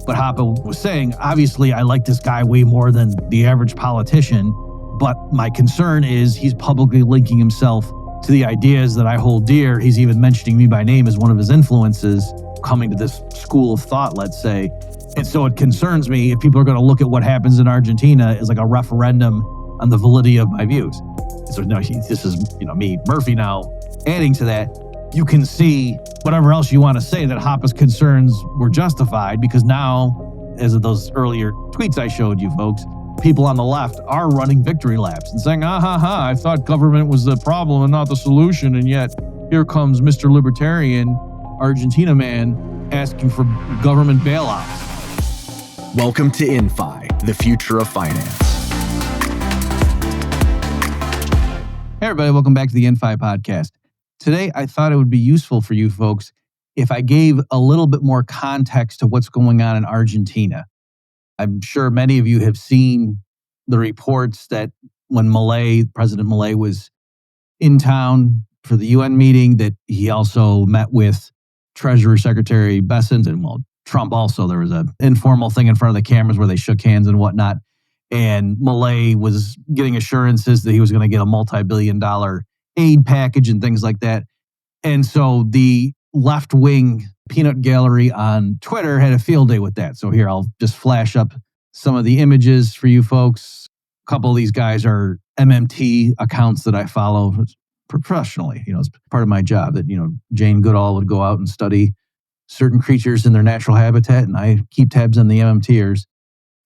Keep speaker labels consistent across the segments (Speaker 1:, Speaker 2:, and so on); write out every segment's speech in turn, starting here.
Speaker 1: But Hoppe was saying, obviously, I like this guy way more than the average politician, but my concern is he's publicly linking himself to the ideas that I hold dear. He's even mentioning me by name as one of his influences, coming to this school of thought, let's say. And so it concerns me if people are going to look at what happens in Argentina as like a referendum on the validity of my views. So no, this is, me, Murphy, now adding to that. You can see whatever else you want to say that Hoppe's concerns were justified, because now, as of those earlier tweets I showed you folks, people on the left are running victory laps and saying, I thought government was the problem and not the solution. And yet here comes Mr. Libertarian, Argentina man, asking for government bailouts.
Speaker 2: Welcome to InFi, the future of finance.
Speaker 1: Hey everybody, welcome back to the InFi podcast. Today, I thought it would be useful for you folks if I gave a little bit more context to what's going on in Argentina. I'm sure many of you have seen the reports that when President Milei was in town for the UN meeting, that he also met with Treasury Secretary Bessent and Trump also. There was an informal thing in front of the cameras where they shook hands and whatnot. And Milei was getting assurances that he was going to get a multi-billion-dollar aid package and things like that. And so the left-wing peanut gallery on Twitter had a field day with that. So here, I'll just flash up some of the images for you folks. A couple of these guys are MMT accounts that I follow professionally. It's part of my job that, Jane Goodall would go out and study certain creatures in their natural habitat, and I keep tabs on the MMTers.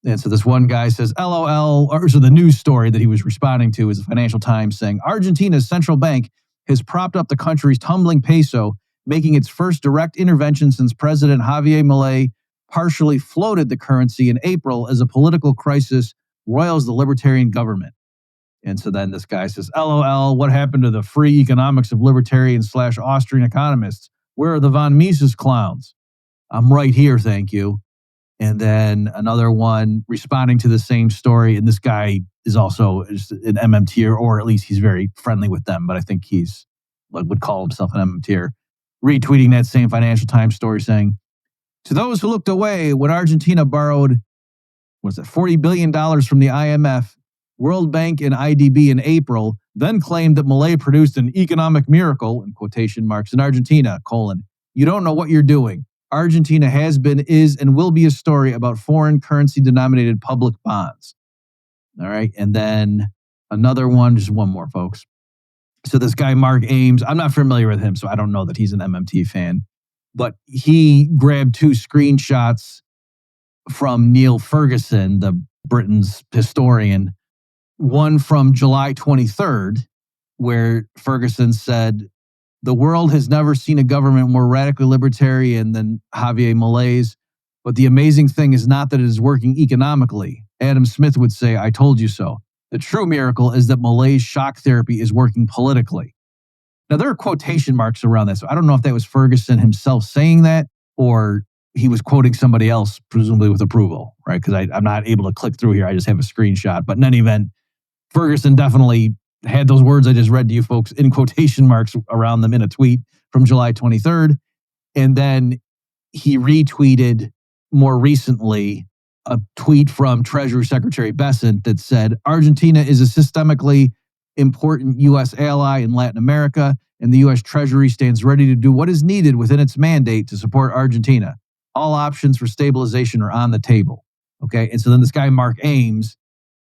Speaker 1: And so this one guy says, LOL, so the news story that he was responding to is the Financial Times saying, Argentina's central bank has propped up the country's tumbling peso, making its first direct intervention since President Javier Milei partially floated the currency in April as a political crisis roils the libertarian government. And so then this guy says, LOL, what happened to the free economics of libertarian/Austrian economists? Where are the von Mises clowns? I'm right here, thank you. And then another one responding to the same story. And this guy is also an MMTer, or at least he's very friendly with them. But I think he's would call himself an MMTer. Retweeting that same Financial Times story saying, to those who looked away when Argentina borrowed, $40 billion from the IMF, World Bank, and IDB in April, then claimed that Milei produced an economic miracle, in quotation marks, in Argentina, : you don't know what you're doing. Argentina has been, is, and will be a story about foreign currency denominated public bonds. All right. And then another one, just one more, folks. So this guy, Mark Ames, I'm not familiar with him, so I don't know that he's an MMT fan, but he grabbed two screenshots from Neil Ferguson, the Britain's historian, one from July 23rd, where Ferguson said, the world has never seen a government more radically libertarian than Javier Milei's, but the amazing thing is not that it is working economically. Adam Smith would say, I told you so. The true miracle is that Milei's shock therapy is working politically. Now, there are quotation marks around that, so I don't know if that was Ferguson himself saying that, or he was quoting somebody else, presumably with approval, right? Because I'm not able to click through here. I just have a screenshot. But in any event, Ferguson definitely had those words I just read to you folks in quotation marks around them in a tweet from July 23rd. And then he retweeted more recently a tweet from Treasury Secretary Bessent that said, Argentina is a systemically important U.S. ally in Latin America, and the U.S. Treasury stands ready to do what is needed within its mandate to support Argentina. All options for stabilization are on the table. Okay. And so then this guy, Mark Ames,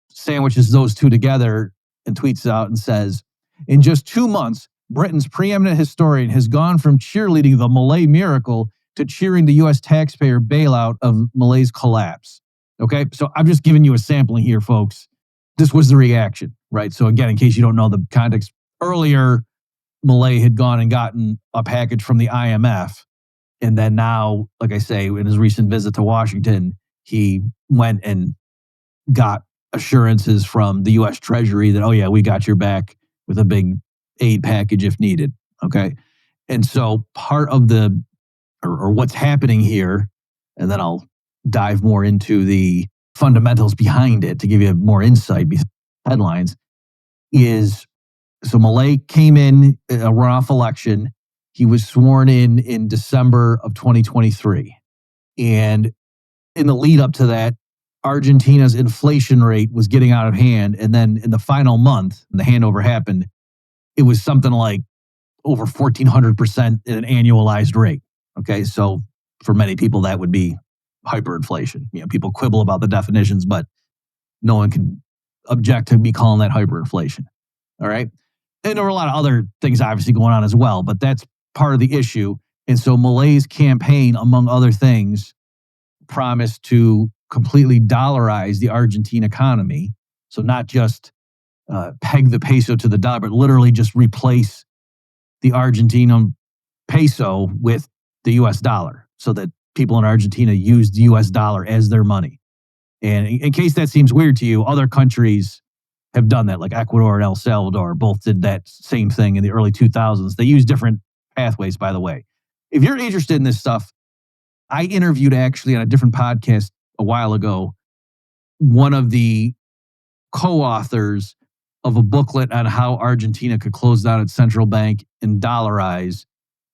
Speaker 1: sandwiches those two together and tweets out and says, in just 2 months, Britain's preeminent historian has gone from cheerleading the Milei miracle to cheering the U.S. taxpayer bailout of Milei's collapse. Okay, so I'm just giving you a sampling here, folks. This was the reaction, right? So again, in case you don't know the context, earlier, Milei had gone and gotten a package from the IMF. And then now, like I say, in his recent visit to Washington, he went and got assurances from the U.S. Treasury that, oh yeah, we got your back with a big aid package if needed, okay? And so part of or what's happening here, and then I'll dive more into the fundamentals behind it to give you more insight behind the headlines, is so Milei came in a runoff election. He was sworn in December of 2023. And in the lead up to that, Argentina's inflation rate was getting out of hand. And then in the final month, when the handover happened, it was something like over 1,400% in an annualized rate. Okay, so for many people, that would be hyperinflation. People quibble about the definitions, but no one can object to me calling that hyperinflation. All right. And there were a lot of other things obviously going on as well, but that's part of the issue. And so Milei's campaign, among other things, promised to completely dollarize the Argentine economy. So not just peg the peso to the dollar, but literally just replace the Argentine peso with the US dollar so that people in Argentina use the US dollar as their money. And in case that seems weird to you, other countries have done that, like Ecuador and El Salvador both did that same thing in the early 2000s. They use different pathways, by the way. If you're interested in this stuff, I interviewed actually on a different podcast a while ago one of the co-authors of a booklet on how Argentina could close down its central bank and dollarize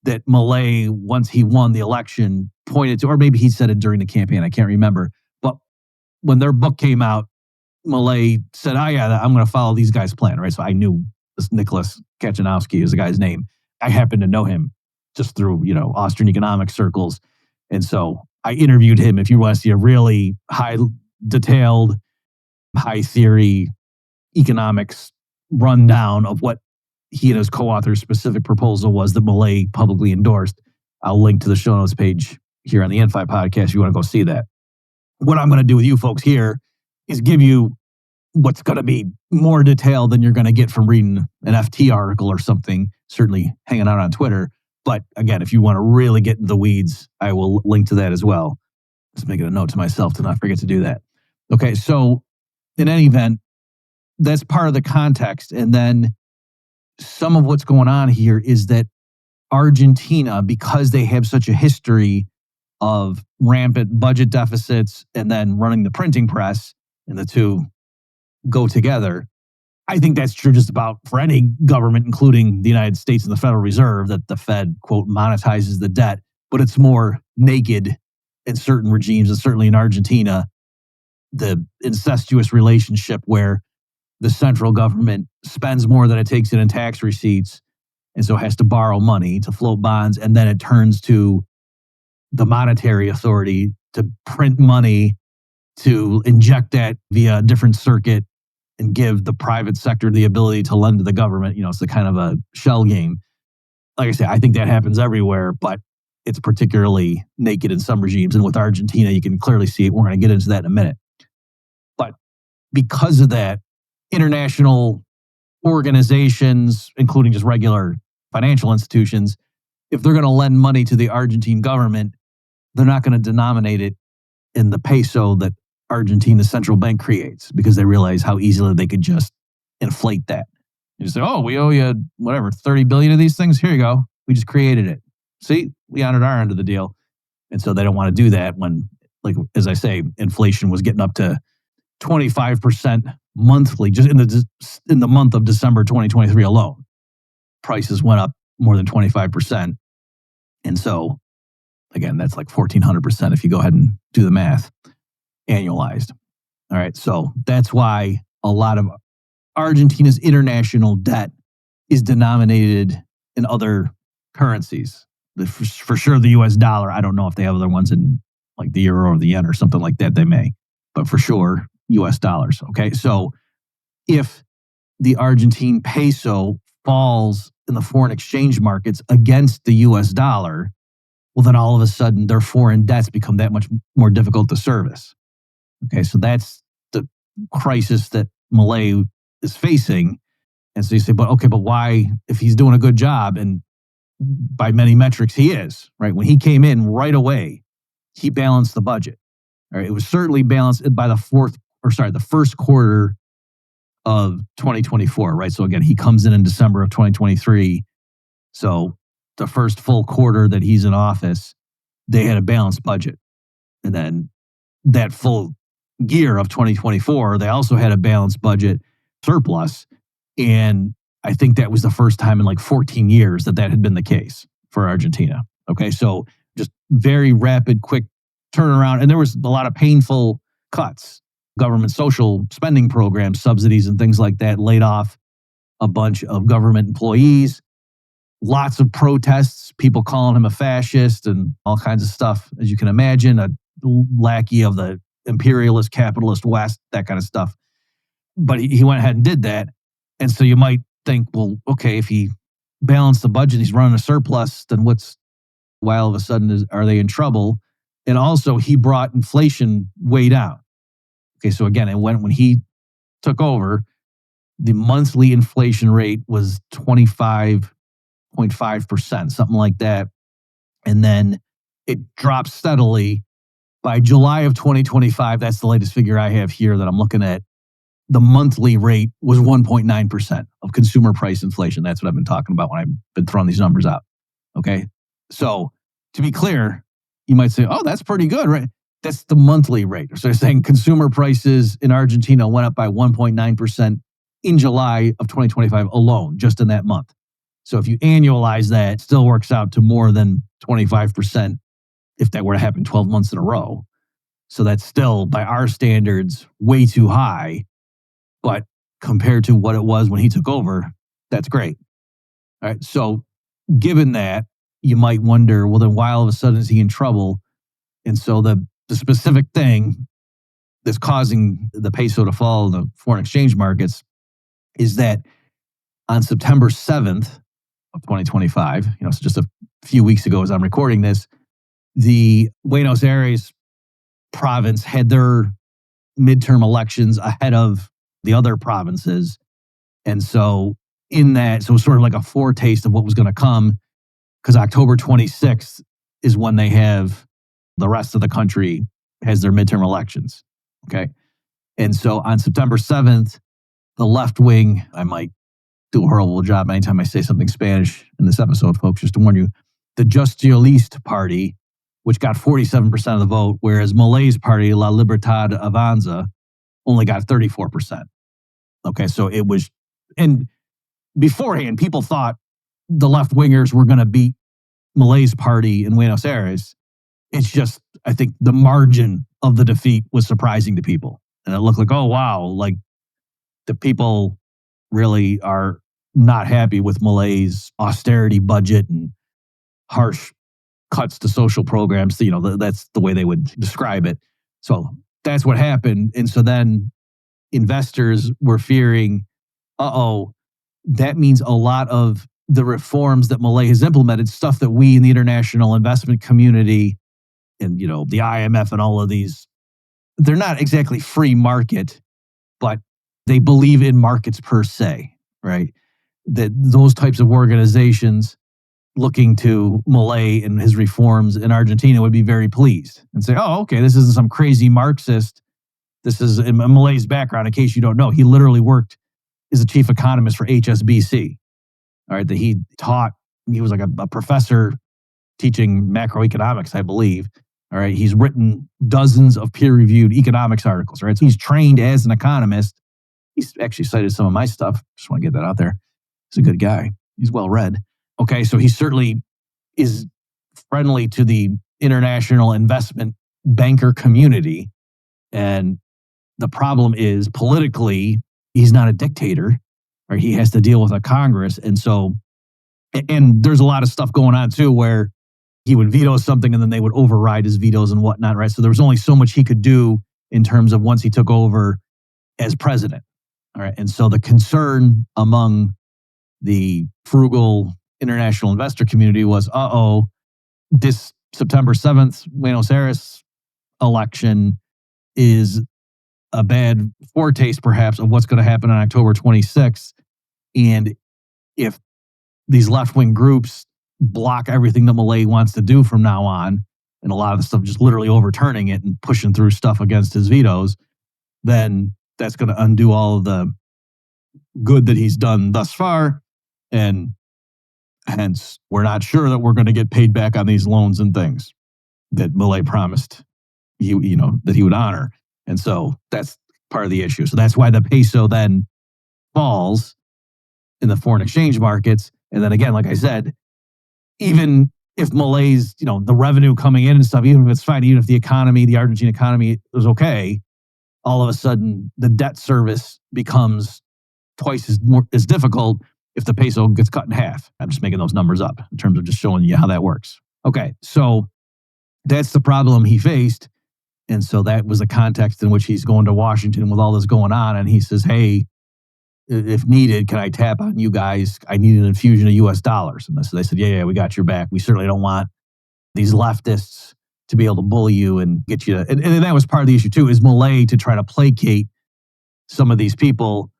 Speaker 1: that Milei, once he won the election, pointed to, or maybe he said it during the campaign, I can't remember. But when their book came out, Milei said, oh yeah, I'm going to follow these guys' plan, right? So I knew this Nicholas Kachanowski is the guy's name. I happen to know him just through, Austrian economic circles. And so I interviewed him. If you want to see a really high detailed, high theory economics rundown of what he and his co-author's specific proposal was that Milei publicly endorsed, I'll link to the show notes page here on the InFi podcast if you want to go see that. What I'm going to do with you folks here is give you what's going to be more detailed than you're going to get from reading an FT article or something, certainly hanging out on Twitter. But again, if you want to really get into the weeds, I will link to that as well. Just making a note to myself to not forget to do that. Okay, so in any event, that's part of the context. And then some of what's going on here is that Argentina, because they have such a history of rampant budget deficits and then running the printing press, and the two go together. I think that's true just about for any government, including the United States and the Federal Reserve, that the Fed, quote, monetizes the debt, but it's more naked in certain regimes, and certainly in Argentina, the incestuous relationship where the central government spends more than it takes in tax receipts, and so has to borrow money to float bonds, and then it turns to the monetary authority to print money, to inject that via a different circuit and give the private sector the ability to lend to the government. It's a kind of a shell game. Like I say, I think that happens everywhere, but it's particularly naked in some regimes. And with Argentina, you can clearly see it. We're going to get into that in a minute. But because of that, international organizations, including just regular financial institutions, if they're going to lend money to the Argentine government, they're not going to denominate it in the peso that Argentina's central bank creates, because they realize how easily they could just inflate that. You say, oh, we owe you, 30 billion of these things. Here you go. We just created it. See, we honored our end of the deal. And so they don't want to do that when, like, as I say, inflation was getting up to 25% monthly, just in the month of December 2023 alone. Prices went up more than 25%. And so, again, that's like 1,400% if you go ahead and do the math, annualized. All right, so that's why a lot of Argentina's international debt is denominated in other currencies. For sure, the US dollar. I don't know if they have other ones in like the euro or the yen or something like that. They may, but for sure, US dollars. Okay, so if the Argentine peso falls in the foreign exchange markets against the US dollar, well, then all of a sudden their foreign debts become that much more difficult to service. Okay, so that's the crisis that Milei is facing. And so you say, but why, if he's doing a good job, and by many metrics he is, right? When he came in right away, he balanced the budget. All right, it was certainly balanced by the first quarter of 2024, right? So again, he comes in December of 2023. So the first full quarter that he's in office, they had a balanced budget. And then that full year of 2024, they also had a balanced budget surplus. And I think that was the first time in like 14 years that had been the case for Argentina. Okay, so just very rapid, quick turn around, and there was a lot of painful cuts, government social spending programs, subsidies, and things like that, laid off a bunch of government employees, lots of protests, people calling him a fascist and all kinds of stuff, as you can imagine, a lackey of the imperialist, capitalist West, that kind of stuff. But he went ahead and did that. And so you might think, well, okay, if he balanced the budget, he's running a surplus, then why all of a sudden are they in trouble? And also he brought inflation way down. Okay, so again, when he took over, the monthly inflation rate was 25.5%, something like that. And then it dropped steadily. By July of 2025, that's the latest figure I have here that I'm looking at, the monthly rate was 1.9% of consumer price inflation. That's what I've been talking about when I've been throwing these numbers out. Okay. So to be clear, you might say, oh, that's pretty good, right? That's the monthly rate. So they're saying consumer prices in Argentina went up by 1.9% in July of 2025 alone, just in that month. So if you annualize that, it still works out to more than 25% if that were to happen 12 months in a row. So that's still, by our standards, way too high. But compared to what it was when he took over, that's great. All right. So given that, you might wonder, well, then why all of a sudden is he in trouble? And so the specific thing that's causing the peso to fall in the foreign exchange markets is that on September 7th of 2025, so just a few weeks ago as I'm recording this, the Buenos Aires province had their midterm elections ahead of the other provinces. And so in that, so it was sort of like a foretaste of what was going to come, because October 26th is when they have the rest of the country has their midterm elections. Okay. And so on September 7th, the left wing, I might do a horrible job anytime I say something Spanish in this episode, folks, just to warn you, the Justicialist Party, which got 47% of the vote, whereas Milei's party, La Libertad Avanza, only got 34%. Okay, so it was, and beforehand, people thought the left wingers were going to beat Milei's party in Buenos Aires. It's just, I think the margin of the defeat was surprising to people. And it looked like, oh, wow, like the people really are not happy with Milei's austerity budget and harsh cuts to social programs. That's the way they would describe it. So that's what happened. And so then investors were fearing, that means a lot of the reforms that Milei has implemented, stuff that we in the international investment community and, the IMF and all of these, they're not exactly free market, but they believe in markets per se, right? That those types of organizations looking to Milei and his reforms in Argentina would be very pleased and say, oh, okay, this isn't some crazy Marxist. This is in Milei's background, in case you don't know. He literally worked as a chief economist for HSBC. All right, that he was like a professor teaching macroeconomics, I believe. All right, he's written dozens of peer-reviewed economics articles, right? So he's trained as an economist. He's actually cited some of my stuff. Just want to get that out there. He's a good guy. He's well-read. Okay, so he certainly is friendly to the international investment banker community. And the problem is politically, he's not a dictator, right? He has to deal with a Congress. And so, and there's a lot of stuff going on too, where he would veto something and then they would override his vetoes and whatnot, right? So there was only so much he could do in terms of once he took over as president. All right. And so the concern among the frugal international investor community was, this September 7th Buenos Aires election is a bad foretaste, perhaps, of what's going to happen on October 26th. And if these left-wing groups block everything that Milei wants to do from now on, and a lot of the stuff just literally overturning it and pushing through stuff against his vetoes, then that's going to undo all of the good that he's done thus far. And hence, we're not sure that we're going to get paid back on these loans and things that Milei promised that he would honor. And so that's part of the issue. So that's why the peso then falls in the foreign exchange markets. And then again, like I said, even if Malay's, the revenue coming in and stuff, even if it's fine, even if the Argentine economy is okay, all of a sudden the debt service becomes twice as difficult if the peso gets cut in half. I'm just making those numbers up in terms of just showing you how that works. Okay, so that's the problem he faced. And so that was the context in which he's going to Washington with all this going on. And he says, hey, if needed, can I tap on you guys? I need an infusion of US dollars. And so they said, yeah, we got your back. We certainly don't want these leftists to be able to bully you and get you to, and that was part of the issue too, is Milei, to try to placate some of these people,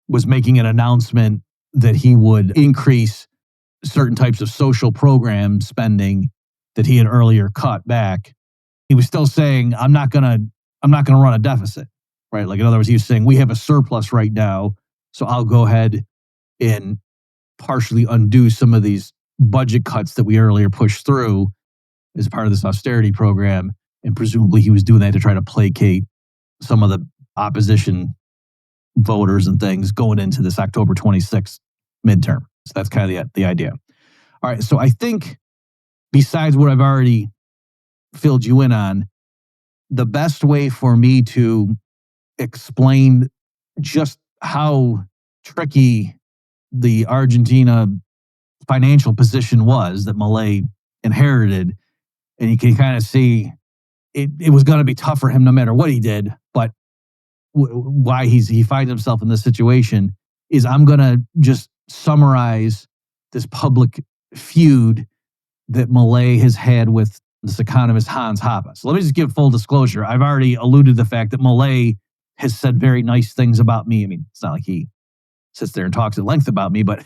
Speaker 1: was making an announcement that he would increase certain types of social program spending that he had earlier cut back. He was still saying, I'm not gonna run a deficit, right? Like, in other words, he was saying, we have a surplus right now, so I'll go ahead and partially undo some of these budget cuts that we earlier pushed through as part of this austerity program. And presumably he was doing that to try to placate some of the opposition voters and things going into this October 26th midterm. So that's kind of the idea. All right, so I think besides what I've already filled you in on, the best way for me to explain just how tricky the Argentina financial position was that Milei inherited, and you can kind of see it was going to be tough for him no matter what he did, but why he finds himself in this situation is, I'm going to just summarize this public feud that Milei has had with this economist Hans Hoppe. So let me just give full disclosure. I've already alluded to the fact that Milei has said very nice things about me. I mean, it's not like he sits there and talks at length about me, but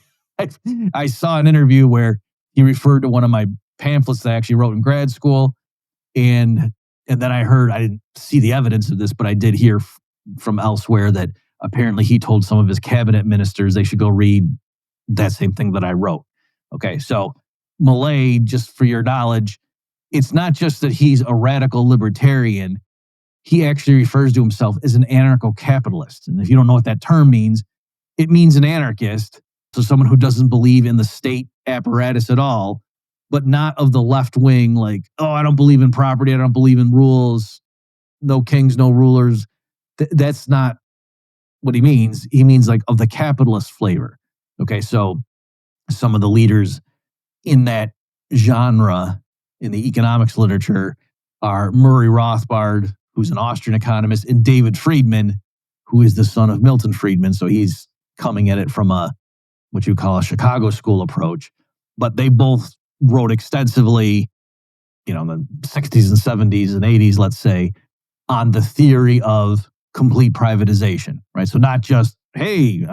Speaker 1: I saw an interview where he referred to one of my pamphlets that I actually wrote in grad school. And then I didn't see the evidence of this, but I did hear from elsewhere that apparently he told some of his cabinet ministers they should go read that same thing that I wrote. Okay, so Milei, just for your knowledge, it's not just that he's a radical libertarian. He actually refers to himself as an anarcho-capitalist. And if you don't know what that term means, it means an anarchist. So someone who doesn't believe in the state apparatus at all, but not of the left wing, like, oh, I don't believe in property, I don't believe in rules, no kings, no rulers. That's not what he means. He means like of the capitalist flavor. Okay, so some of the leaders in that genre in the economics literature are Murray Rothbard, who's an Austrian economist, and David Friedman, who is the son of Milton Friedman. So he's coming at it from what you call a Chicago school approach. But they both wrote extensively, in the 60s and 70s and 80s, let's say, on the theory of complete privatization, right? So not just, hey,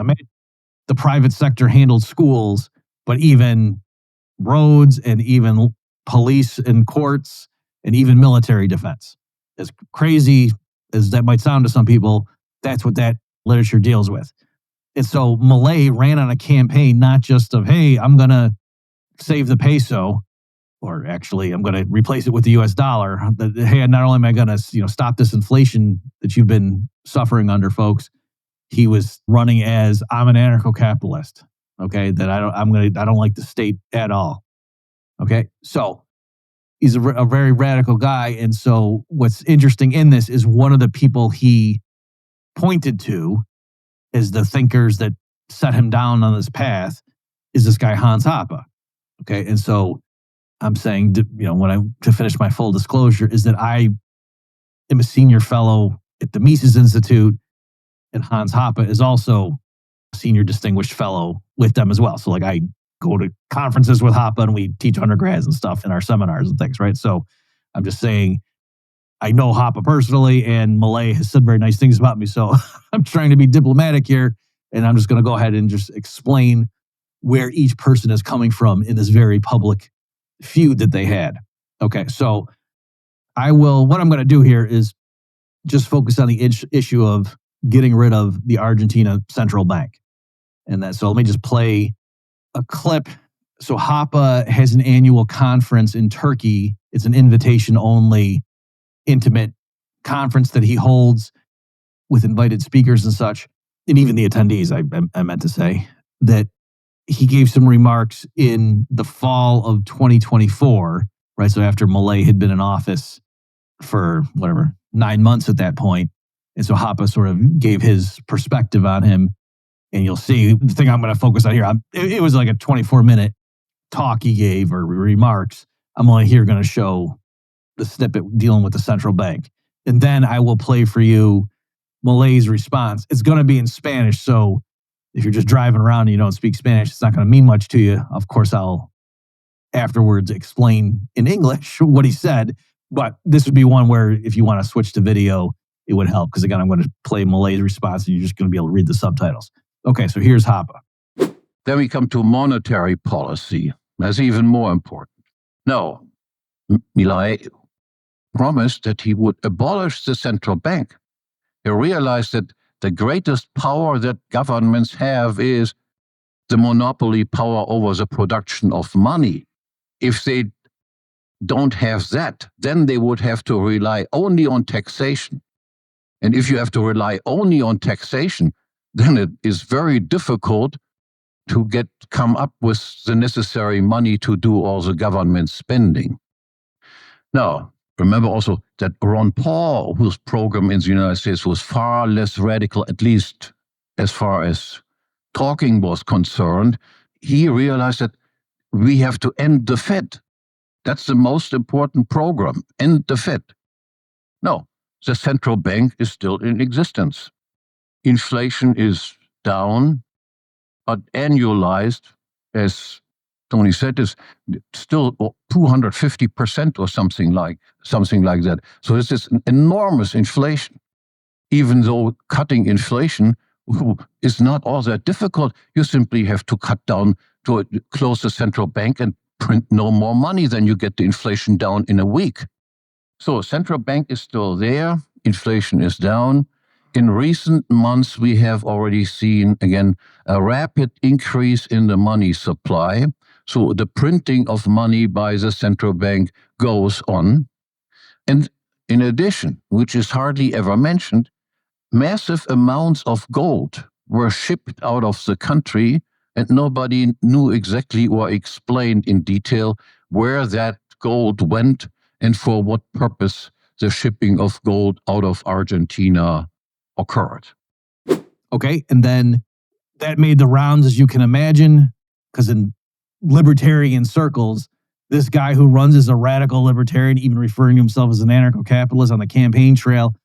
Speaker 1: the private sector handled schools, but even roads and even police and courts and even military defense. As crazy as that might sound to some people, that's what that literature deals with. And so Milei ran on a campaign not just of, hey, I'm going to save the peso, or actually I'm going to replace it with the US dollar. Hey, not only am I going to stop this inflation that you've been suffering under, folks, he was running as, I'm an anarcho-capitalist. Okay, that I don't like the state at all. Okay, so he's a very radical guy. And so what's interesting in this is one of the people he pointed to as the thinkers that set him down on this path is this guy, Hans Hoppe. Okay, and so I'm saying, to finish my full disclosure, is that I am a senior fellow at the Mises Institute, and Hans Hoppe is also a senior distinguished fellow with them as well. So like I go to conferences with Hoppe and we teach undergrads and stuff in our seminars and things, right? So I'm just saying, I know Hoppe personally, and Milei has said very nice things about me. So I'm trying to be diplomatic here, and I'm just going to go ahead and just explain where each person is coming from in this very public feud that they had. Okay, so what I'm going to do here is just focus on the issue of getting rid of the Argentina central bank. So let me just play a clip. So Hoppe has an annual conference in Turkey. It's an invitation-only, intimate conference that he holds with invited speakers and such, and even the attendees, I meant to say, that he gave some remarks in the fall of 2024, right? So after Milei had been in office for 9 months at that point. And so Hoppe sort of gave his perspective on him. And you'll see the thing I'm going to focus on here. It was like a 24-minute talk he gave or remarks. I'm only here going to show the snippet dealing with the central bank. And then I will play for you Milei's response. It's going to be in Spanish. So if you're just driving around and you don't speak Spanish, it's not going to mean much to you. Of course, I'll afterwards explain in English what he said. But this would be one where if you want to switch to video, it would help. Because again, I'm going to play Milei's response and you're just going to be able to read the subtitles. Okay, so here's Hoppe.
Speaker 3: Then we come to monetary policy. That's even more important. Now, Milei promised that he would abolish the central bank. He realized that the greatest power that governments have is the monopoly power over the production of money. If they don't have that, then they would have to rely only on taxation. And if you have to rely only on taxation, then it is very difficult to come up with the necessary money to do all the government spending. Now, remember also that Ron Paul, whose program in the United States was far less radical, at least as far as talking was concerned, he realized that we have to end the Fed. That's the most important program, end the Fed. No, the central bank is still in existence. Inflation is down, but annualized, as Tony said, is still 250% or something like that. So this is an enormous inflation. Even though cutting inflation is not all that difficult, you simply have to cut down to close the central bank and print no more money, then you get the inflation down in a week. So central bank is still there, inflation is down. In recent months, we have already seen, again, a rapid increase in the money supply. So the printing of money by the central bank goes on. And in addition, which is hardly ever mentioned, massive amounts of gold were shipped out of the country, and nobody knew exactly or explained in detail where that gold went and for what purpose the shipping of gold out of Argentina occurred.
Speaker 1: Okay, and then that made the rounds, as you can imagine, because in libertarian circles, this guy who runs as a radical libertarian, even referring to himself as an anarcho-capitalist on the campaign trail,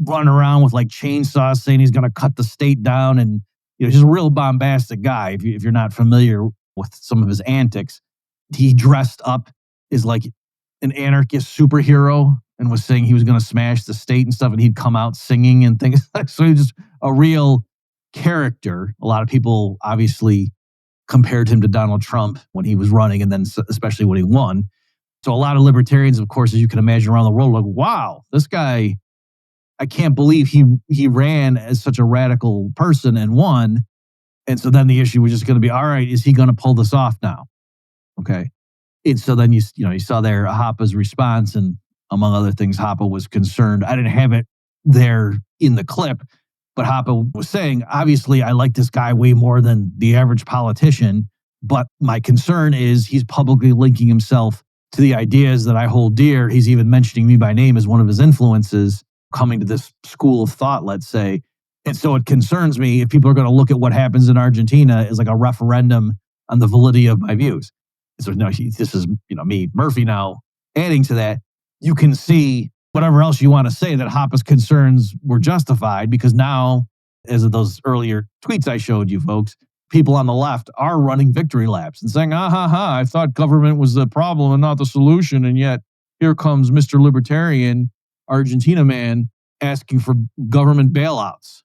Speaker 1: running around with like chainsaws saying he's going to cut the state down, and just a real bombastic guy. If you're not familiar with some of his antics, he dressed up as like an anarchist superhero and was saying he was going to smash the state and stuff, and he'd come out singing and things. So he was just a real character. A lot of people obviously compared him to Donald Trump when he was running, and then especially when he won. So a lot of libertarians, of course, as you can imagine around the world, are like, wow, this guy, I can't believe he ran as such a radical person and won. And so then the issue was just going to be, all right, is he going to pull this off now? Okay. And so then you saw there Hoppe's response, and among other things, Hoppe was concerned. I didn't have it there in the clip, but Hoppe was saying, obviously, I like this guy way more than the average politician, but my concern is he's publicly linking himself to the ideas that I hold dear. He's even mentioning me by name as one of his influences, coming to this school of thought, let's say. And so it concerns me if people are going to look at what happens in Argentina as like a referendum on the validity of my views. So no, this is me, Murphy, now adding to that. You can see whatever else you want to say that Hoppe's concerns were justified, because now, as of those earlier tweets I showed you folks, people on the left are running victory laps and saying, I thought government was the problem and not the solution. And yet here comes Mr. Libertarian, Argentina man, asking for government bailouts,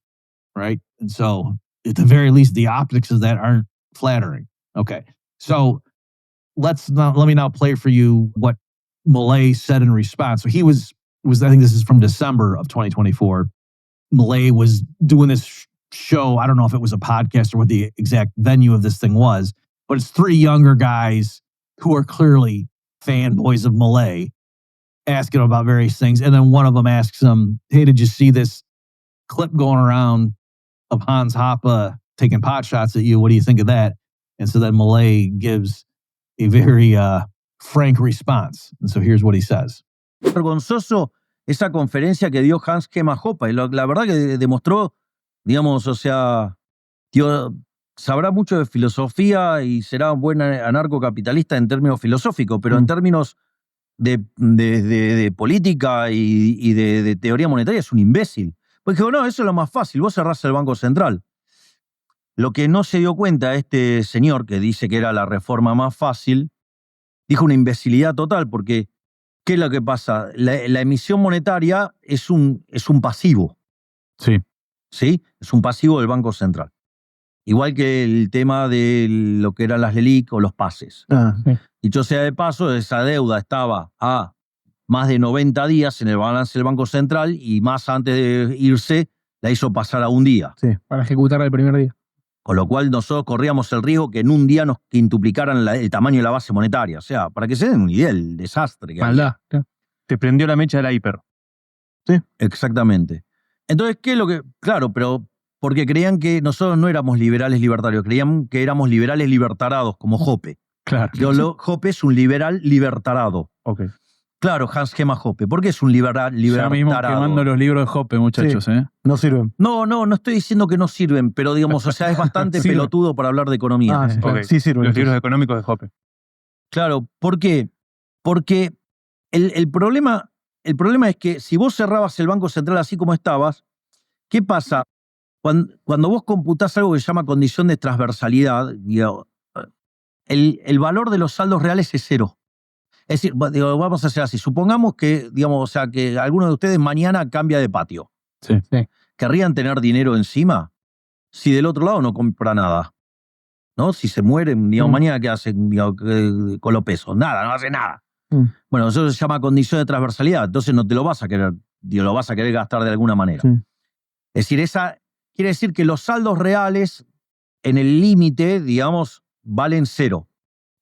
Speaker 1: right? And so at the very least, the optics of that aren't flattering. Okay, so let me now play for you what Milei said in response. So he was I think this is from December of 2024. Milei was doing this show. I don't know if it was a podcast or what the exact venue of this thing was, but it's three younger guys who are clearly fanboys of Milei asking him about various things. And then one of them asks him, hey, did you see this clip going around of Hans Hoppe taking pot shots at you? What do you think of that? And so then Milei gives a very frank response. And so here's what he says.
Speaker 4: Vergonzoso esa conferencia que dio Hans Kema Hoppe. La verdad que demostró, digamos, o sea, sabrá mucho de filosofía y será un buen anarcocapitalista en términos filosóficos, pero en términos de política y de teoría monetaria es un imbécil. Pues dijo, no, eso es lo más fácil, vos cerrás el Banco Central. Lo que no se dio cuenta este señor, que dice que era la reforma más fácil, dijo una imbecilidad total, porque ¿qué es lo que pasa? La emisión monetaria es un pasivo.
Speaker 1: Sí.
Speaker 4: ¿Sí? Es un pasivo del Banco Central. Igual que el tema de lo que eran las LELIQ o los pases.
Speaker 1: Sí.
Speaker 4: Dicho sea de paso, esa deuda estaba a más de 90 días en el balance del Banco Central y más antes de irse la hizo pasar a un día.
Speaker 5: Sí, para ejecutarla el primer día.
Speaker 4: Con lo cual nosotros corríamos el riesgo que en un día nos quintuplicaran el tamaño de la base monetaria. O sea, para que se den una idea del desastre que
Speaker 5: Maldad.
Speaker 4: había.
Speaker 5: Te prendió la mecha de la hiper.
Speaker 4: Sí. Exactamente. Entonces, ¿qué es lo que...? Claro, pero porque creían que nosotros no éramos liberales libertarios, creían que éramos liberales libertarados, como Hoppe.
Speaker 5: Claro.
Speaker 4: Hoppe es un liberal libertarado.
Speaker 5: Ok.
Speaker 4: Claro, Hans Kema Hoppe. ¿Por qué es un liberal libertarado?
Speaker 5: Ya mismo quemando los libros de Hoppe, muchachos,
Speaker 6: Sí. No sirven.
Speaker 4: No estoy diciendo que no sirven, pero digamos, o sea, es bastante
Speaker 5: Sirven.
Speaker 4: pelotudo para hablar de economía.
Speaker 6: Ah, sí,
Speaker 5: Ok.
Speaker 6: sí sirven.
Speaker 5: Los libros económicos de Hoppe.
Speaker 4: Claro, ¿por qué? Porque el problema es que si vos cerrabas el Banco Central así como estabas, ¿qué pasa? Cuando vos computás algo que se llama condición de transversalidad, digo, el valor de los saldos reales es cero. Es decir, digo, vamos a hacer así. Supongamos que, digamos, o sea, que alguno de ustedes mañana cambia de patio.
Speaker 5: Sí.
Speaker 4: ¿Querrían tener dinero encima? Si del otro lado no compra nada. ¿No? Si se mueren, digamos, mañana, ¿qué hacen, digamos, con los pesos? Nada, no hace nada. Bueno, eso se llama condición de transversalidad. Entonces no te lo vas a querer, lo vas a querer gastar de alguna manera.
Speaker 6: Sí.
Speaker 4: Es decir, quiere decir que los saldos reales en el límite, digamos, valen cero.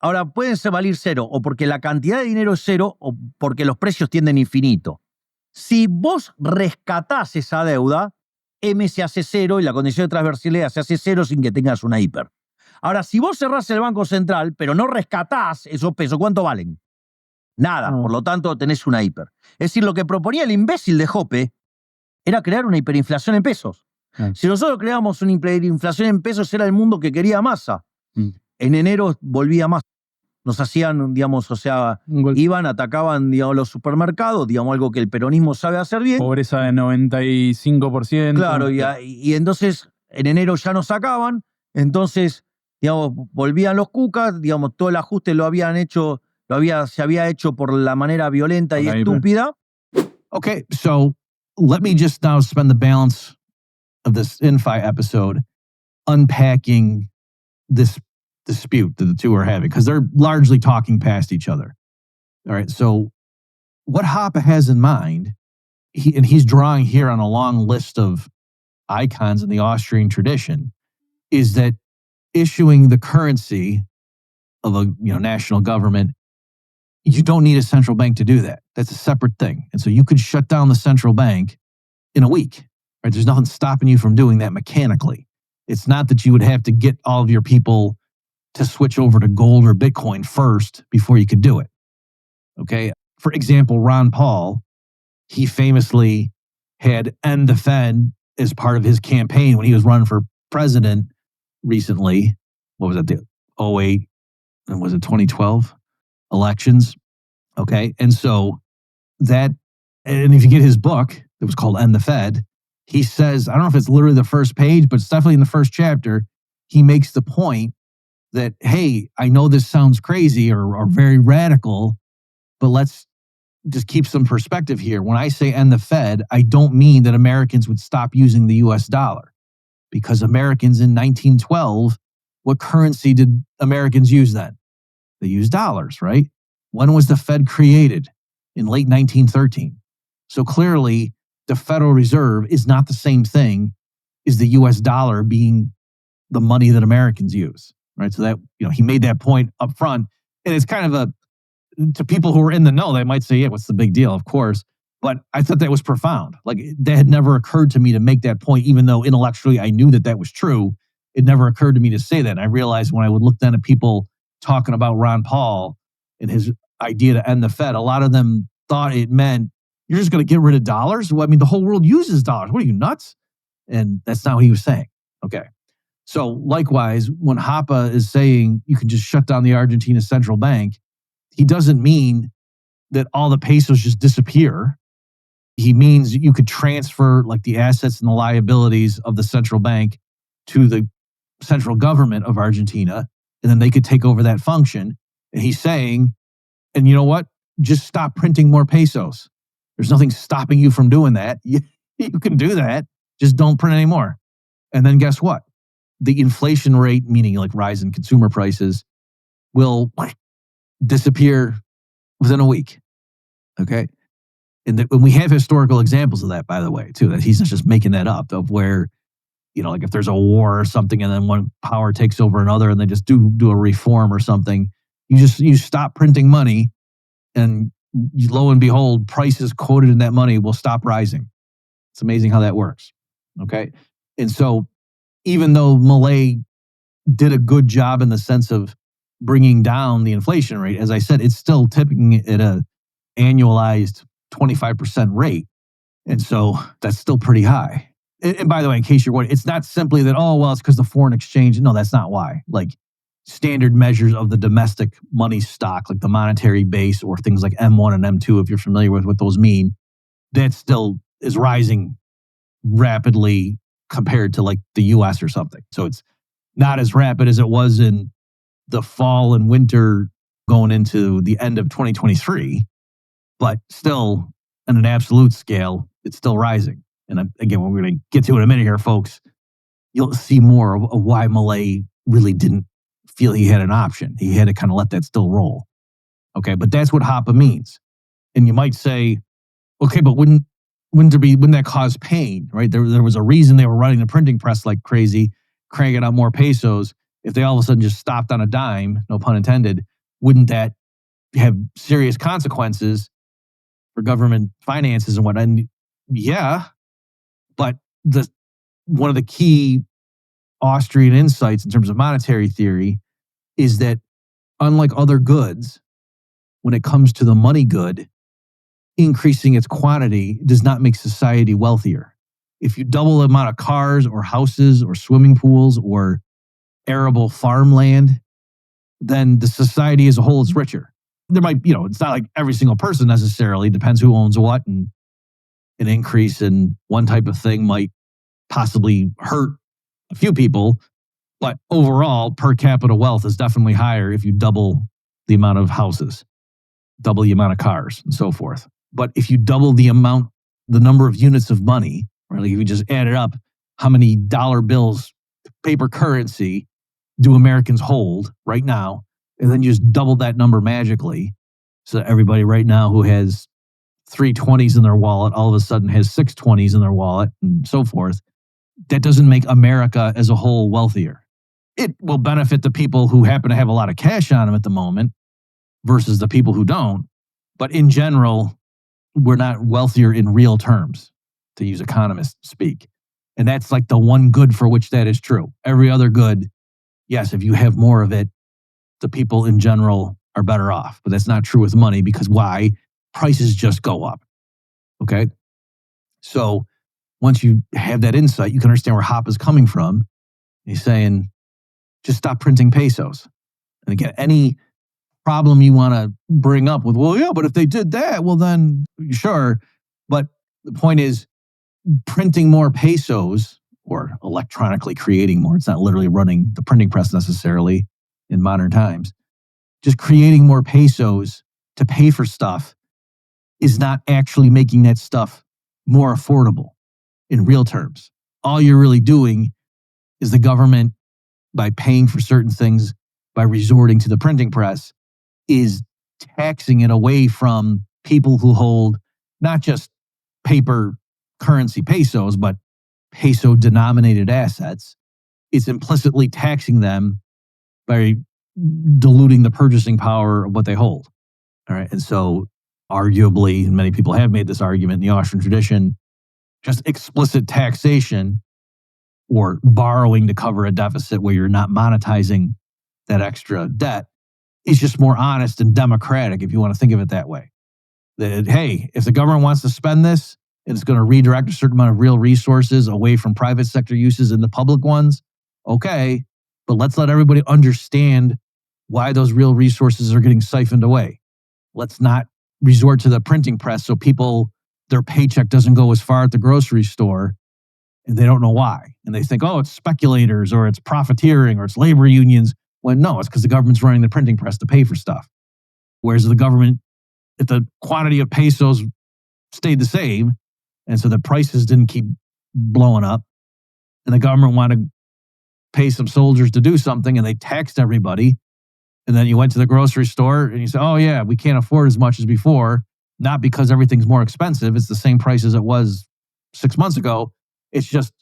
Speaker 4: Ahora, pueden valer cero o porque la cantidad de dinero es cero o porque los precios tienden a infinito. Si vos rescatás esa deuda, M se hace cero y la condición de transversalidad se hace cero sin que tengas una hiper. Ahora, si vos cerrás el Banco Central, pero no rescatás esos pesos, ¿cuánto valen? Nada, por lo tanto tenés una hiper. Es decir, lo que proponía el imbécil de Hoppe era crear una hiperinflación en pesos. Si nosotros creábamos una hiperinflación en pesos, era el mundo que quería Massa. En enero volvía Massa. Nos hacían, digamos, o sea, iban, atacaban, digamos, los supermercados, digamos, algo que el peronismo sabe hacer bien.
Speaker 5: Pobreza de 95%.
Speaker 4: Claro, y entonces en enero ya nos sacaban, entonces, digamos, volvían los cucas, digamos, todo el ajuste se había hecho por la manera violenta y estúpida.
Speaker 1: Okay, so let me just now spend the balance of this InFi episode unpacking this dispute that the two are having, because they're largely talking past each other. All right, so what Hoppe has in mind, he's drawing here on a long list of icons in the Austrian tradition, is that issuing the currency of a national government, you don't need a central bank to do that. That's a separate thing. And so you could shut down the central bank in a week. Right? There's nothing stopping you from doing that mechanically. It's not that you would have to get all of your people to switch over to gold or Bitcoin first before you could do it. Okay. For example, Ron Paul, he famously had End the Fed as part of his campaign when he was running for president recently. What was that? The 08 and was it 2012 elections? Okay. And so and if you get his book, it was called End the Fed. He says, I don't know if it's literally the first page, but it's definitely in the first chapter. He makes the point that, hey, I know this sounds crazy or very radical, but let's just keep some perspective here. When I say end the Fed, I don't mean that Americans would stop using the US dollar, because Americans in 1912, what currency did Americans use then? They used dollars, right? When was the Fed created? In late 1913. So clearly, the Federal Reserve is not the same thing as the US dollar being the money that Americans use. Right. So that, he made that point up front. And it's kind of to people who are in the know, they might say, yeah, what's the big deal? Of course. But I thought that was profound. Like, that had never occurred to me to make that point, even though intellectually I knew that was true. it never occurred to me to say that. And I realized when I would look then at people talking about Ron Paul and his idea to end the Fed, a lot of them thought it meant you're just going to get rid of dollars. Well, I mean, the whole world uses dollars. What are you, nuts? And that's not what he was saying. Okay. So likewise, when Hoppe is saying you can just shut down the Argentina central bank, he doesn't mean that all the pesos just disappear. He means you could transfer like the assets and the liabilities of the central bank to the central government of Argentina, and then they could take over that function. And he's saying, and you know what? Just stop printing more pesos. There's nothing stopping you from doing that. You can do that. Just don't print anymore. And then guess what? The inflation rate, meaning like rise in consumer prices, will disappear within a week. Okay? And we have historical examples of that, by the way, too, that he's not just making that up, of where, like if there's a war or something and then one power takes over another and they just do a reform or something, you stop printing money and lo and behold, prices quoted in that money will stop rising. It's amazing how that works. Okay. And so even though Milei did a good job in the sense of bringing down the inflation rate, as I said, it's still tipping at a annualized 25% rate. And so that's still pretty high. And by the way, in case you're wondering, it's not simply that, it's because the foreign exchange. No, that's not why. Like standard measures of the domestic money stock, like the monetary base or things like M1 and M2, if you're familiar with what those mean, that still is rising rapidly compared to like the US or something. So it's not as rapid as it was in the fall and winter going into the end of 2023, but still on an absolute scale, it's still rising. And again, we're going to get to it in a minute here, folks. You'll see more of why Milei really didn't feel he had an option. He had to kind of let that still roll. Okay, but that's what Hoppe means. And you might say, okay, but wouldn't that cause pain, right? There was a reason they were running the printing press like crazy, cranking out more pesos. If they all of a sudden just stopped on a dime, no pun intended, wouldn't that have serious consequences for government finances and whatnot? And yeah, but one of the key Austrian insights in terms of monetary theory is that unlike other goods, when it comes to the money good, increasing its quantity does not make society wealthier. If you double the amount of cars or houses or swimming pools or arable farmland, then the society as a whole is richer. There might, it's not like every single person necessarily, depends who owns what, and an increase in one type of thing might possibly hurt a few people, but overall, per capita wealth is definitely higher if you double the amount of houses, double the amount of cars, and so forth. But if you double the number of units of money, right, like if you just add it up, how many dollar bills, paper currency, do Americans hold right now? And then you just double that number magically. So that everybody right now who has 3 20s in their wallet all of a sudden has 6 20s in their wallet and so forth. That doesn't make America as a whole wealthier. It will benefit the people who happen to have a lot of cash on them at the moment versus the people who don't. But in general, we're not wealthier in real terms, to use economist speak. And that's like the one good for which that is true. Every other good, yes, if you have more of it, the people in general are better off. But that's not true with money because why? Prices just go up. Okay? So once you have that insight, you can understand where Hoppe is coming from. He's saying, just stop printing pesos. And again, any problem you want to bring up with, well, yeah, but if they did that, well, then sure. But the point is, printing more pesos or electronically creating more, it's not literally running the printing press necessarily in modern times, just creating more pesos to pay for stuff is not actually making that stuff more affordable in real terms. All you're really doing is the government, by paying for certain things, by resorting to the printing press, is taxing it away from people who hold not just paper currency pesos, but peso denominated assets. It's implicitly taxing them by diluting the purchasing power of what they hold. All right. And so arguably, and many people have made this argument in the Austrian tradition, just explicit taxation or borrowing to cover a deficit where you're not monetizing that extra debt is just more honest and democratic, if you want to think of it that way. That, hey, if the government wants to spend this and it's going to redirect a certain amount of real resources away from private sector uses into public ones, okay, but let's let everybody understand why those real resources are getting siphoned away. Let's not resort to the printing press so people, their paycheck doesn't go as far at the grocery store and they don't know why. And they think, oh, it's speculators or it's profiteering or it's labor unions. When no, it's because the government's running the printing press to pay for stuff. Whereas the government, if the quantity of pesos stayed the same, and so the prices didn't keep blowing up, and the government wanted to pay some soldiers to do something, and they taxed everybody, and then you went to the grocery store and you said, oh yeah, we can't afford as much as before, not because everything's more expensive, it's the same price as it was 6 months ago, it's just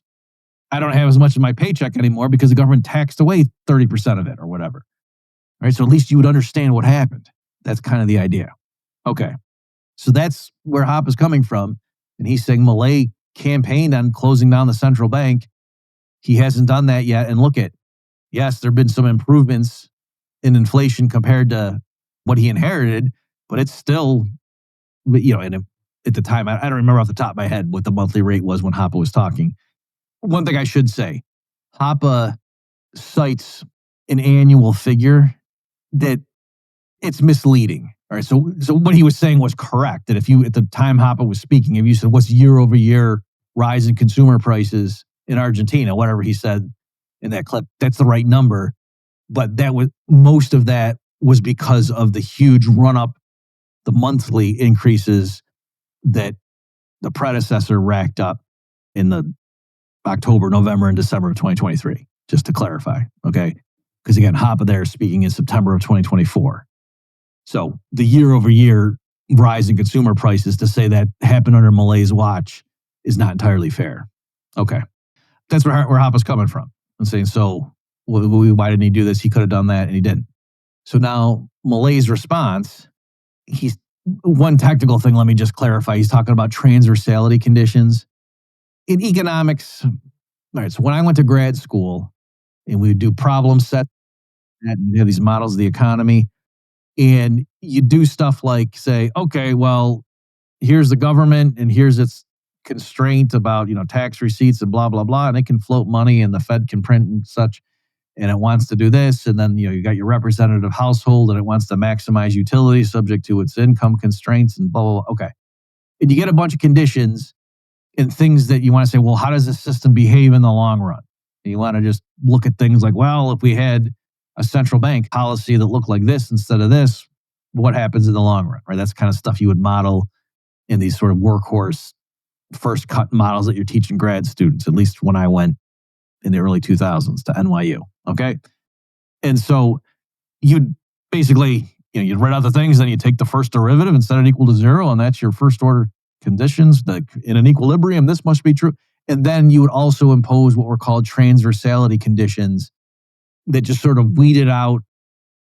Speaker 1: I don't have as much of my paycheck anymore because the government taxed away 30% of it or whatever. All right, so at least you would understand what happened. That's kind of the idea. Okay, so that's where Hop is coming from. And he's saying Milei campaigned on closing down the central bank. He hasn't done that yet. And look at, yes, there have been some improvements in inflation compared to what he inherited, but it's still, and at the time, I don't remember off the top of my head what the monthly rate was when Hoppe was talking. One thing I should say, Hoppe cites an annual figure that it's misleading. All right, so what he was saying was correct. That if you, at the time Hoppe was speaking, if you said, what's year-over-year rise in consumer prices in Argentina, whatever he said in that clip, that's the right number. But that was, most of that was because of the huge run-up, the monthly increases that the predecessor racked up in the October, November, and December of 2023, just to clarify, okay? Because again, Hoppe there is speaking in September of 2024. So the year-over-year rise in consumer prices, to say that happened under Milei's watch is not entirely fair. Okay, that's where Hoppe's coming from. I'm saying, so why didn't he do this? He could have done that, and he didn't. So now Milei's response, he's one technical thing, let me just clarify. He's talking about transversality conditions. In economics, all right, so when I went to grad school and we would do problem sets, and you have these models of the economy, and you do stuff like say, okay, well, here's the government and here's its constraint about, tax receipts and blah, blah, blah, and it can float money and the Fed can print and such, and it wants to do this, and then, you got your representative household and it wants to maximize utility subject to its income constraints and blah, blah, blah. Okay. And you get a bunch of conditions and things that you want to say, well, how does this system behave in the long run? And you want to just look at things like, well, if we had a central bank policy that looked like this instead of this, what happens in the long run, right? That's the kind of stuff you would model in these sort of workhorse first cut models that you're teaching grad students, at least when I went in the early 2000s to NYU, okay? And so you'd basically, you'd write out the things, then you take the first derivative and set it equal to zero, and that's your first order conditions. In an equilibrium, this must be true. And then you would also impose what were called transversality conditions that just sort of weeded out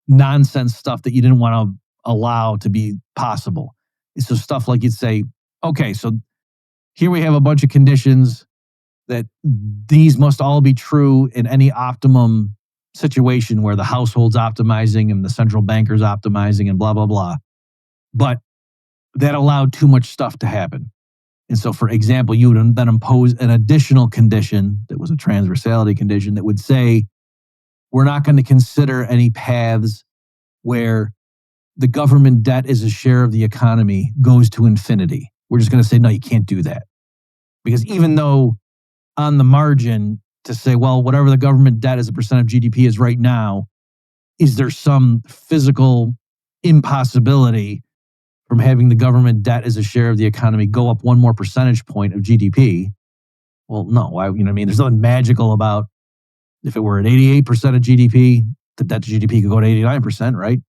Speaker 1: nonsense stuff that you didn't want to allow to be possible. So stuff like you'd say, okay, so here we have a bunch of conditions that these must all be true in any optimum situation where the household's optimizing and the central banker's optimizing and blah, blah, blah. But that allowed too much stuff to happen. And so, for example, you would then impose an additional condition that was a transversality condition that would say, we're not going to consider any paths where the government debt as a share of the economy goes to infinity. We're just going to say, no, you can't do that. Because even though on the margin to say, well, whatever the government debt as a percent of GDP is right now, is there some physical impossibility from having the government debt as a share of the economy go up one more percentage point of GDP? Well, no. Why? There's nothing magical about if it were at 88% of GDP, the debt to GDP could go to 89%, right?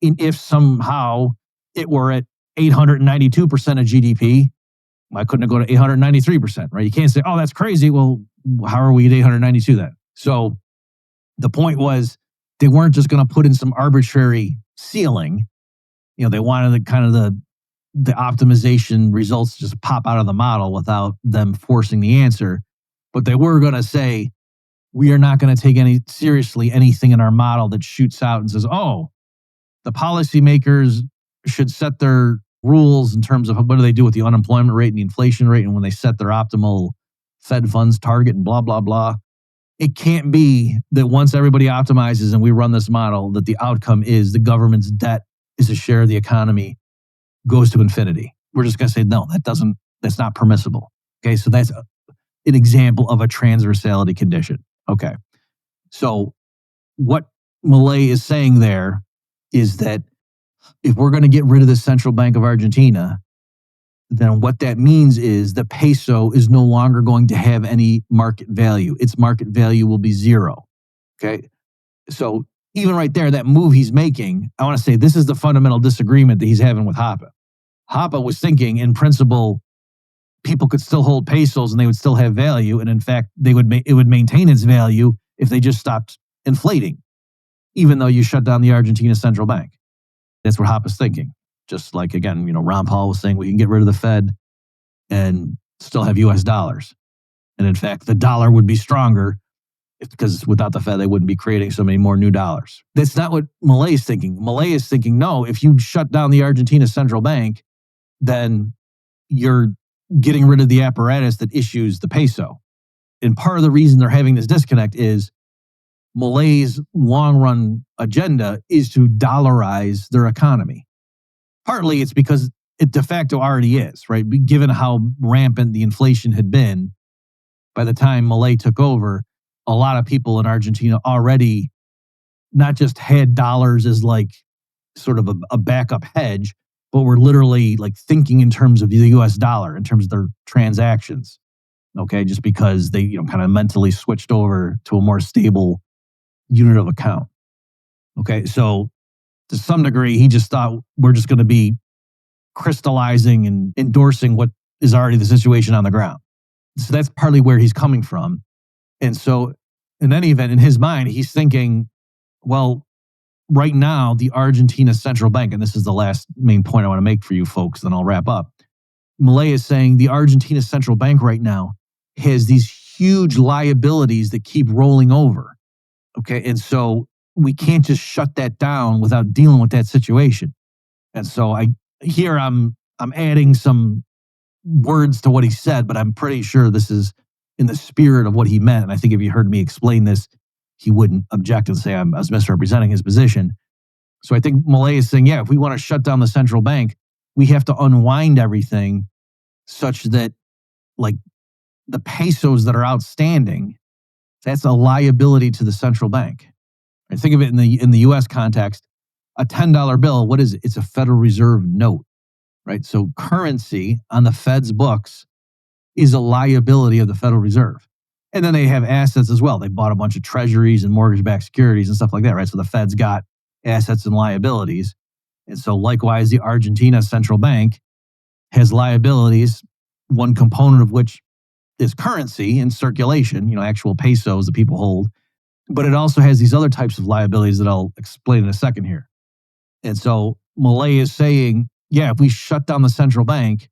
Speaker 1: And if somehow it were at 892% of GDP, why couldn't it go to 893%, right? You can't say, oh, that's crazy. Well, how are we at 892 then? So the point was they weren't just going to put in some arbitrary ceiling. They wanted the optimization results just pop out of the model without them forcing the answer. But they were going to say, we are not going to take seriously anything in our model that shoots out and says, oh, the policymakers should set their rules in terms of what do they do with the unemployment rate and the inflation rate and when they set their optimal Fed funds target and blah, blah, blah. It can't be that once everybody optimizes and we run this model, that the outcome is the government's debt is a share of the economy goes to infinity. We're just going to say, no, that's not permissible. Okay, so that's an example of a transversality condition. Okay, so what Milei is saying there is that if we're going to get rid of the Central Bank of Argentina, then what that means is the peso is no longer going to have any market value. Its market value will be zero. Okay, so even right there, that move he's making, I want to say this is the fundamental disagreement that he's having with Hoppe. Hoppe was thinking, in principle, people could still hold pesos and they would still have value. And in fact, it would maintain its value if they just stopped inflating, even though you shut down the Argentina central bank. That's what Hoppe's thinking. Just like, again, Ron Paul was saying, we can get rid of the Fed and still have US dollars. And in fact, the dollar would be stronger because without the Fed, they wouldn't be creating so many more new dollars. That's not what Milei is thinking. Milei is thinking, no, if you shut down the Argentina central bank, then you're getting rid of the apparatus that issues the peso. And part of the reason they're having this disconnect is Milei's long-run agenda is to dollarize their economy. Partly it's because it de facto already is, right? Given how rampant the inflation had been, by the time Milei took over, a lot of people in Argentina already not just had dollars as like sort of a backup hedge, but were literally like thinking in terms of the US dollar, in terms of their transactions. Okay, just because they kind of mentally switched over to a more stable unit of account. Okay, so to some degree, he just thought we're just going to be crystallizing and endorsing what is already the situation on the ground. So that's partly where he's coming from. And so in any event, in his mind, he's thinking, well, right now, the Argentina central bank, and this is the last main point I want to make for you folks, then I'll wrap up. Milei is saying the Argentina central bank right now has these huge liabilities that keep rolling over. Okay, and so we can't just shut that down without dealing with that situation. And so I'm adding some words to what he said, but I'm pretty sure this is in the spirit of what he meant. And I think if you heard me explain this, he wouldn't object and say I was misrepresenting his position. So I think Milei is saying, yeah, if we want to shut down the central bank, we have to unwind everything such that like the pesos that are outstanding, that's a liability to the central bank. And think of it in the US context, a $10 bill, what is it? It's a Federal Reserve note, right? So currency on the Fed's books is a liability of the Federal Reserve. And then they have assets as well. They bought a bunch of treasuries and mortgage-backed securities and stuff like that, right? So the Fed's got assets and liabilities. And so likewise, the Argentina central bank has liabilities, one component of which is currency in circulation, actual pesos that people hold. But it also has these other types of liabilities that I'll explain in a second here. And so Milei is saying, yeah, if we shut down the central bank,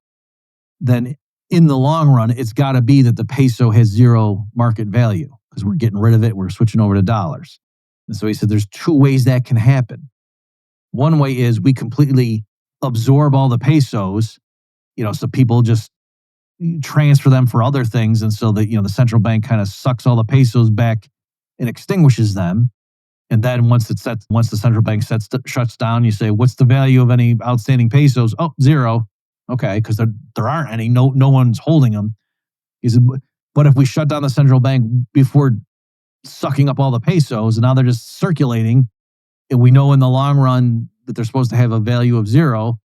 Speaker 1: then in the long run, it's got to be that the peso has zero market value because we're getting rid of it. We're switching over to dollars. And so he said there's two ways that can happen. One way is we completely absorb all the pesos, so people just transfer them for other things. And so that, the central bank kind of sucks all the pesos back and extinguishes them. And then once the central bank shuts down, you say, what's the value of any outstanding pesos? Oh, zero. Okay, because there aren't any. No one's holding them. He said, but if we shut down the central bank before sucking up all the pesos, and now they're just circulating, and we know in the long run that they're supposed to have a value of zero,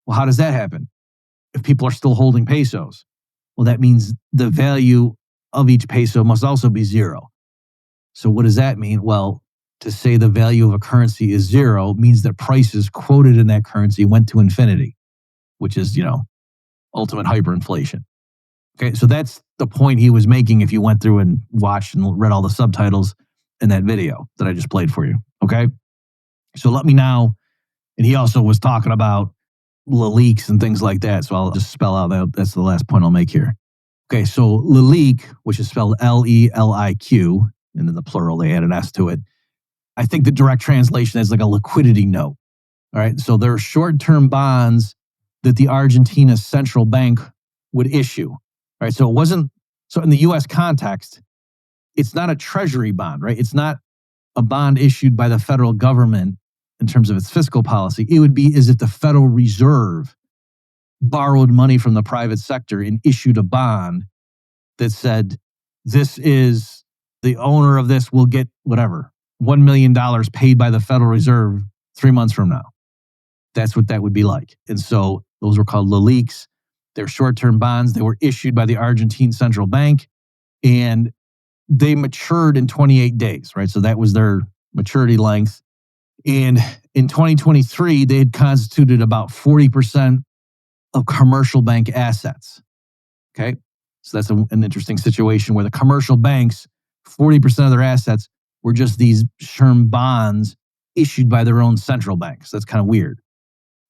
Speaker 1: well, how does that happen? If people are still holding pesos, well, that means the value of each peso must also be zero. So what does that mean? Well, to say the value of a currency is zero means that prices quoted in that currency went to infinity, which is, ultimate hyperinflation. Okay, so that's the point he was making if you went through and watched and read all the subtitles in that video that I just played for you. Okay, so let me now, and he also was talking about the leaks and things like that, so I'll just spell out that's the last point I'll make here. Okay, so LELIQ, which is spelled LELIQ, and in the plural they add an S to it. I think the direct translation is like a liquidity note. All right, so there are short-term bonds that the Argentina central bank would issue. All right, so it wasn't, so in the US context, it's not a treasury bond, right? It's not a bond issued by the federal government in terms of its fiscal policy. It would be as if the Federal Reserve borrowed money from the private sector and issued a bond that said, this is the owner of this will get whatever, $1 million paid by the Federal Reserve 3 months from now. That's what that would be like. And so those were called LELIQs. They're short-term bonds. They were issued by the Argentine Central Bank, and they matured in 28 days, right? So that was their maturity length. And in 2023, they had constituted about 40% of commercial bank assets. Okay. So that's an interesting situation where the commercial banks, 40% of their assets were just these term bonds issued by their own central banks. That's kind of weird.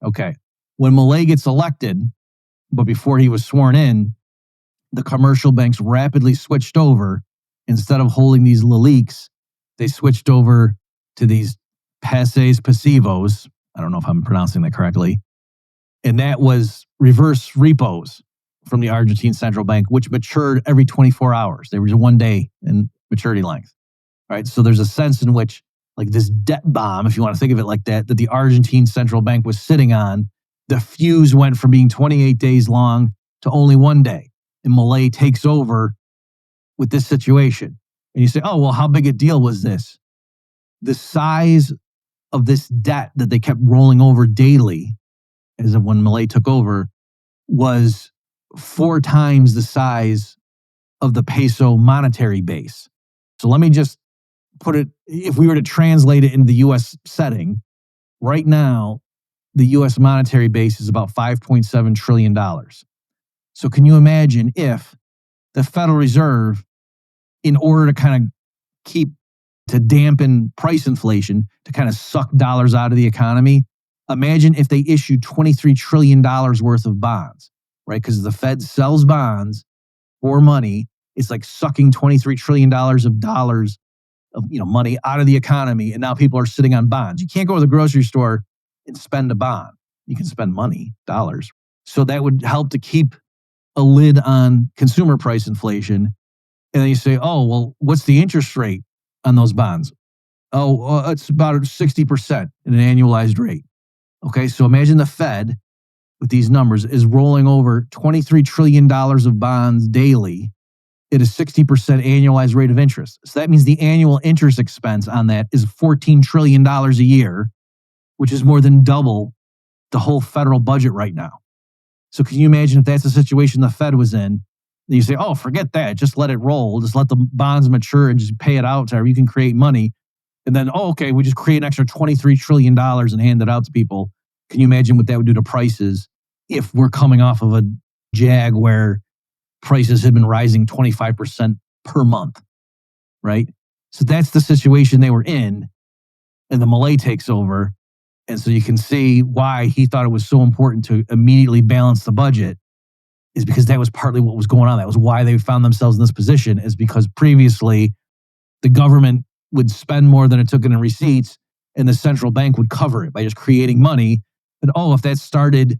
Speaker 1: Okay. When Milei gets elected, but before he was sworn in, the commercial banks rapidly switched over. Instead of holding these LELIQs, they switched over to these pases pasivos. I don't know if I'm pronouncing that correctly. And that was reverse repos from the Argentine Central Bank, which matured every 24 hours. They were just 1 day in maturity length. Right? So there's a sense in which, like this debt bomb, if you want to think of it like that, that the Argentine Central Bank was sitting on, the fuse went from being 28 days long to only 1 day. And Milei takes over with this situation. And you say, oh, well, how big a deal was this? The size of this debt that they kept rolling over daily, as of when Milei took over, was 4 times the size of the peso monetary base. So let me just put it, if we were to translate it into the US setting, right now, the US monetary base is about $5.7 trillion. So can you imagine if the Federal Reserve, in order to to dampen price inflation, to kind of suck dollars out of the economy, imagine if they issued $23 trillion worth of bonds, right? Because the Fed sells bonds for money. It's like sucking $23 trillion of dollars of money out of the economy. And now people are sitting on bonds. You can't go to the grocery store and spend a bond. You can spend money, dollars. So that would help to keep a lid on consumer price inflation. And then you say, oh, well, what's the interest rate on those bonds? Oh, it's about 60% in an annualized rate. Okay, so imagine the Fed with these numbers is rolling over $23 trillion of bonds daily at a 60% annualized rate of interest. So that means the annual interest expense on that is $14 trillion a year, which is more than double the whole federal budget right now. So can you imagine if that's the situation the Fed was in? You say, oh, forget that. Just let it roll. Just let the bonds mature and just pay it out to where you can create money. And then, oh, okay, we just create an extra $23 trillion and hand it out to people. Can you imagine what that would do to prices if we're coming off of a jag where prices had been rising 25% per month, right? So that's the situation they were in. And the Milei takes over. And so you can see why he thought it was so important to immediately balance the budget, is because that was partly what was going on. That was why they found themselves in this position, is because previously the government would spend more than it took in receipts and the central bank would cover it by just creating money. And if that started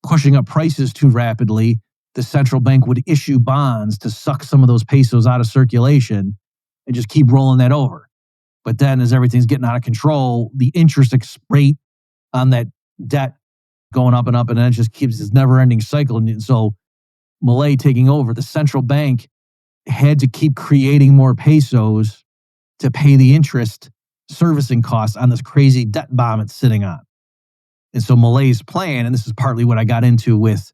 Speaker 1: pushing up prices too rapidly, the central bank would issue bonds to suck some of those pesos out of circulation and just keep rolling that over. But then as everything's getting out of control, the interest rate on that debt going up, and then it just keeps this never-ending cycle. And so Milei taking over, the central bank had to keep creating more pesos to pay the interest servicing costs on this crazy debt bomb it's sitting on. And so Milei's plan, and this is partly what I got into with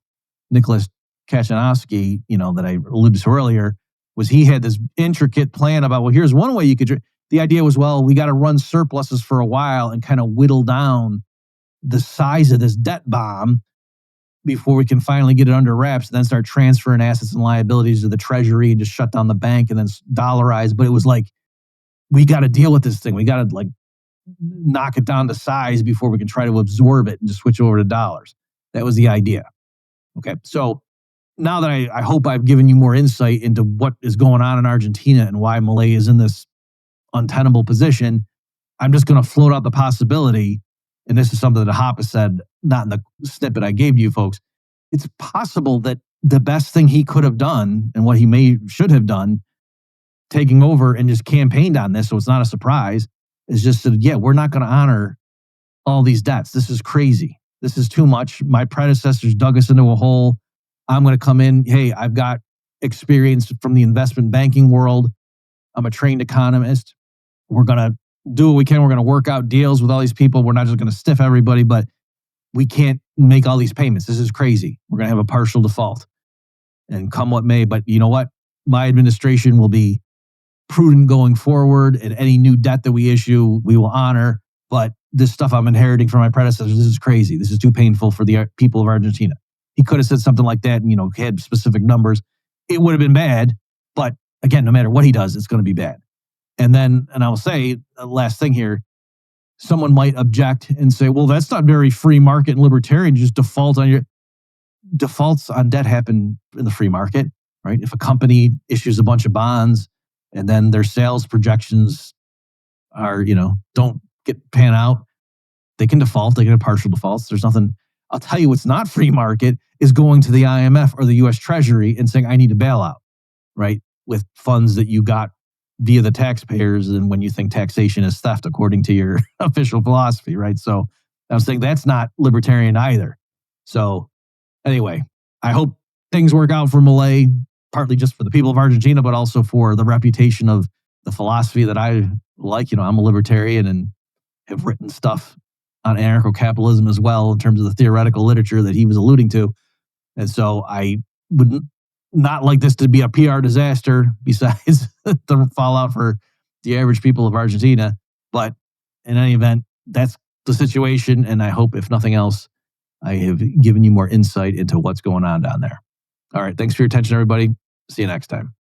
Speaker 1: Nicholas Kachanovsky, that I alluded to earlier, was he had this intricate plan about, well, here's one way you could. The idea was, well, we got to run surpluses for a while and kind of whittle down the size of this debt bomb before we can finally get it under wraps and then start transferring assets and liabilities to the Treasury and just shut down the bank and then dollarize. But it was like, we got to deal with this thing. We got to knock it down to size before we can try to absorb it and just switch over to dollars. That was the idea. Okay. So now that I hope I've given you more insight into what is going on in Argentina and why Milei is in this untenable position, I'm just going to float out the possibility, and this is something that Hoppe said, not in the snippet I gave to you folks. It's possible that the best thing he could have done and what he should have done, taking over and just campaigned on this, so it's not a surprise, is just said, yeah, we're not going to honor all these debts. This is crazy. This is too much. My predecessors dug us into a hole. I'm going to come in. Hey, I've got experience from the investment banking world. I'm a trained economist. We're going to do what we can. We're going to work out deals with all these people. We're not just going to stiff everybody, but we can't make all these payments. This is crazy. We're going to have a partial default and come what may. But you know what? My administration will be prudent going forward, and any new debt that we issue, we will honor. But this stuff I'm inheriting from my predecessors, this is crazy. This is too painful for the people of Argentina. He could have said something like that and, had specific numbers. It would have been bad. But again, no matter what he does, it's going to be bad. And I will say, last thing here, someone might object and say, well, that's not very free market and libertarian. Just default on your defaults on debt happen in the free market, right? If a company issues a bunch of bonds and then their sales projections are, don't pan out, they can default. They can have partial defaults. There's nothing. I'll tell you what's not free market is going to the IMF or the US Treasury and saying, I need a bailout, right? With funds that you got via the taxpayers, and when you think taxation is theft, according to your official philosophy, right? So I was saying that's not libertarian either. So anyway, I hope things work out for Milei, partly just for the people of Argentina, but also for the reputation of the philosophy that I like. I'm a libertarian and have written stuff on anarcho-capitalism as well in terms of the theoretical literature that he was alluding to. And so I would not like this to be a PR disaster besides the fallout for the average people of Argentina. But in any event, that's the situation. And I hope, if nothing else, I have given you more insight into what's going on down there. All right. Thanks for your attention, everybody. See you next time.